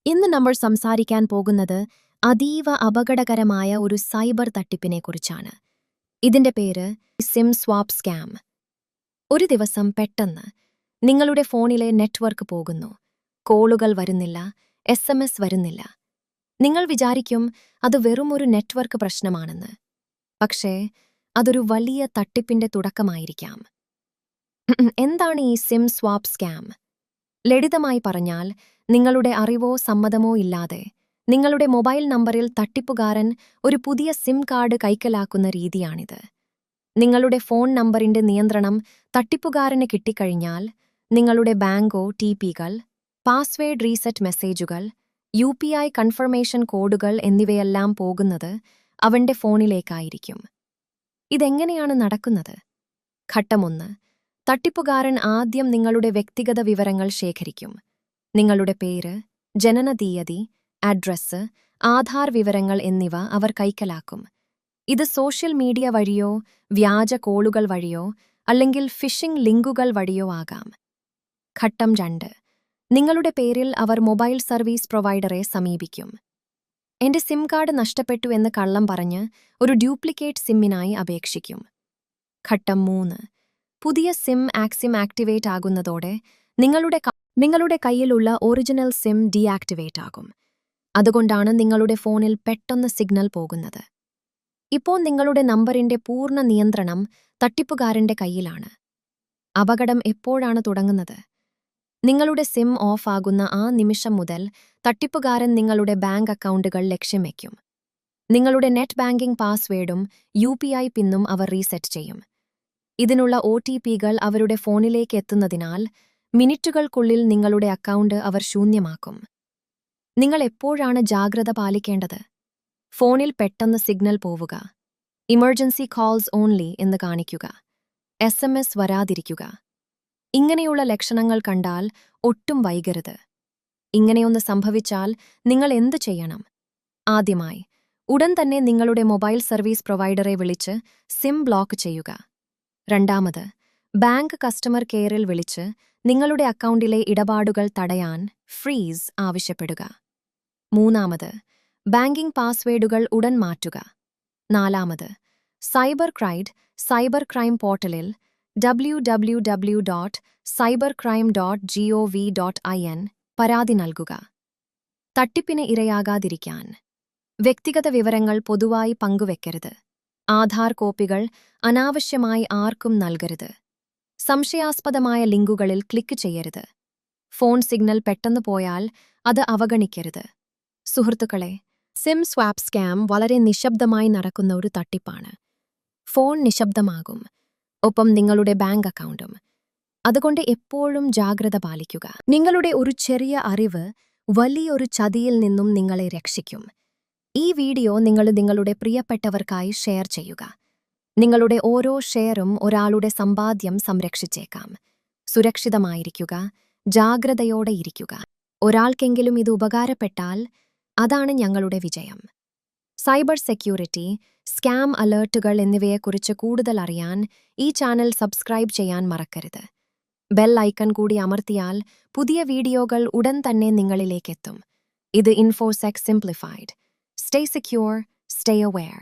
ഇന്ന് നമ്മൾ സംസാരിക്കാൻ പോകുന്നത് അതീവ അപകടകരമായ ഒരു സൈബർ തട്ടിപ്പിനെക്കുറിച്ചാണ്. ഇതിന്റെ പേര് സിം സ്വാപ്പ് സ്കാം. ഒരു ദിവസം പെട്ടെന്ന് നിങ്ങളുടെ ഫോണിലെ നെറ്റ്വർക്ക് പോകുന്നു. കോളുകൾ വരുന്നില്ല, SMS വരുന്നില്ല. നിങ്ങൾ വിചാരിക്കും അത് വെറുമൊരു നെറ്റ്വർക്ക് പ്രശ്നമാണെന്ന്. പക്ഷേ അതൊരു വലിയ തട്ടിപ്പിന്റെ തുടക്കമായിരിക്കാം. എന്താണ് ഈ സിം സ്വാപ്പ് സ്കാം? ലളിതമായി പറഞ്ഞാൽ, നിങ്ങളുടെ അറിവോ സമ്മതമോ ഇല്ലാതെ നിങ്ങളുടെ മൊബൈൽ നമ്പറിൽ തട്ടിപ്പുകാരൻ ഒരു പുതിയ സിം കാർഡ് കൈക്കലാക്കുന്ന രീതിയാണിത്. നിങ്ങളുടെ ഫോൺ നമ്പറിന്റെ നിയന്ത്രണം തട്ടിപ്പുകാരന് കിട്ടിക്കഴിഞ്ഞാൽ നിങ്ങളുടെ ബാങ്ക് OTPകൾ, പാസ്വേഡ് റീസെറ്റ് മെസ്സേജുകൾ, UPI കൺഫർമേഷൻ കോഡുകൾ എന്നിവയെല്ലാം പോകുന്നത് അവന്റെ ഫോണിലേക്കായിരിക്കും. ഇതെങ്ങനെയാണ് നടക്കുന്നത്? ഘട്ടം 1. തട്ടിപ്പുകാരൻ ആദ്യം നിങ്ങളുടെ വ്യക്തിഗത വിവരങ്ങൾ ശേഖരിക്കും. നിങ്ങളുടെ പേര്, ജനനതീയതി, അഡ്രസ്സ്, ആധാർ വിവരങ്ങൾ എന്നിവ അവർ കൈക്കലാക്കും. ഇത് സോഷ്യൽ മീഡിയ വഴിയോ, വ്യാജ കോളുകൾ വഴിയോ, അല്ലെങ്കിൽ ഫിഷിംഗ് ലിങ്കുകൾ വഴിയോ ആകാം. ഘട്ടം 2. നിങ്ങളുടെ പേരിൽ അവർ മൊബൈൽ സർവീസ് പ്രൊവൈഡറെ സമീപിക്കും. എന്റെ സിം കാർഡ് നഷ്ടപ്പെട്ടു എന്ന് കള്ളം പറഞ്ഞ് ഒരു ഡ്യൂപ്ലിക്കേറ്റ് സിമ്മിനായി അപേക്ഷിക്കും. ഘട്ടം 3. പുതിയ സിം ആക്ടിവേറ്റ് ആകുന്നതോടെ നിങ്ങളുടെ കയ്യിലുള്ള ഒറിജിനൽ സിം ഡീആക്ടിവേറ്റ് ആകും. അതുകൊണ്ടാണ് നിങ്ങളുടെ ഫോണിൽ പെട്ടെന്ന് സിഗ്നൽ പോകുന്നത്. ഇപ്പോൾ നിങ്ങളുടെ നമ്പറിന്റെ പൂർണ്ണ നിയന്ത്രണം തട്ടിപ്പുകാരന്റെ കയ്യിലാണ്. അപകടം എപ്പോഴാണ് തുടങ്ങുന്നത്? നിങ്ങളുടെ സിം ഓഫ് ആകുന്ന ആ നിമിഷം മുതൽ തട്ടിപ്പുകാരൻ നിങ്ങളുടെ ബാങ്ക് അക്കൗണ്ടുകൾ ലക്ഷ്യം വയ്ക്കും. നിങ്ങളുടെ നെറ്റ് ബാങ്കിംഗ് പാസ്വേഡും UPI പിന്നും അവർ റീസെറ്റ് ചെയ്യും. ഇതിനുള്ള OTPകൾ അവരുടെ ഫോണിലേക്ക് എത്തുന്നതിനാൽ മിനിറ്റുകൾക്കുള്ളിൽ നിങ്ങളുടെ അക്കൗണ്ട് അവർ ശൂന്യമാക്കും. നിങ്ങൾ എപ്പോഴാണ് ജാഗ്രത പാലിക്കേണ്ടത്? ഫോണിൽ പെട്ടെന്ന് സിഗ്നൽ പോവുക, ഇമർജൻസി കോൾസ് ഓൺലി എന്ന് കാണിക്കുക, SMS വരാതിരിക്കുക. ഇങ്ങനെയുള്ള ലക്ഷണങ്ങൾ കണ്ടാൽ ഒട്ടും വൈകരുത്. ഇങ്ങനെയൊന്ന് സംഭവിച്ചാൽ നിങ്ങൾ എന്തു ചെയ്യണം? ആദ്യമായി, ഉടൻ തന്നെ നിങ്ങളുടെ മൊബൈൽ സർവീസ് പ്രൊവൈഡറെ വിളിച്ച് സിം ബ്ലോക്ക് ചെയ്യുക. രണ്ടാമത്, ബാങ്ക് കസ്റ്റമർ കെയറിൽ വിളിച്ച് നിങ്ങളുടെ അക്കൗണ്ടിലെ ഇടപാടുകൾ തടയാൻ ഫ്രീസ് ആവശ്യപ്പെടുക. മൂന്നാമത്, ബാങ്കിംഗ് പാസ്വേഡുകൾ ഉടൻ മാറ്റുക. നാലാമത്, സൈബർ ക്രൈം പോർട്ടലിൽ www.cybercrime.gov.in പരാതി നൽകുക. തട്ടിപ്പിന് ഇരയാകാതിരിക്കാൻ വ്യക്തിഗത വിവരങ്ങൾ പൊതുവായി പങ്കുവെക്കരുത്. ആധാർ കോപ്പികൾ അനാവശ്യമായി ആർക്കും നൽകരുത്. സംശയാസ്പദമായ ലിങ്കുകളിൽ ക്ലിക്ക് ചെയ്യരുത്. ഫോൺ സിഗ്നൽ പെട്ടെന്ന് പോയാൽ അത് അവഗണിക്കരുത്. സുഹൃത്തുക്കളെ, സിം സ്വാപ്പ് സ്കാം വളരെ നിശബ്ദമായി നടക്കുന്ന ഒരു തട്ടിപ്പാണ്. ഫോൺ നിശബ്ദമാകും, ഒപ്പം നിങ്ങളുടെ ബാങ്ക് അക്കൗണ്ടും. അതുകൊണ്ട് എപ്പോഴും ജാഗ്രത പാലിക്കുക. നിങ്ങളുടെ ഒരു ചെറിയ അറിവ് വലിയൊരു ചതിയിൽ നിന്നും നിങ്ങളെ രക്ഷിക്കും. ഈ വീഡിയോ നിങ്ങളുടെ പ്രിയപ്പെട്ടവർക്കായി ഷെയർ ചെയ്യുക. നിങ്ങളുടെ ഓരോ ഷെയറും ഒരാളുടെ സമ്പാദ്യം സംരക്ഷിച്ചേക്കാം. സുരക്ഷിതമായിരിക്കുക, ജാഗ്രതയോടെ ഇരിക്കുക. ഒരാൾക്കെങ്കിലും ഇത് ഉപകാരപ്പെട്ടാൽ അതാണ് ഞങ്ങളുടെ വിജയം. സൈബർ സെക്യൂരിറ്റി, സ്കാം അലേർട്ടുകൾ എന്നിവയെക്കുറിച്ച് കൂടുതൽ അറിയാൻ ഈ ചാനൽ സബ്സ്ക്രൈബ് ചെയ്യാൻ മറക്കരുത്. ബെൽ ഐക്കൺ കൂടി അമർത്തിയാൽ പുതിയ വീഡിയോകൾ ഉടൻ തന്നെ നിങ്ങളിലേക്കെത്തും. ഇത് InfoSec Simplified. Stay secure, stay aware.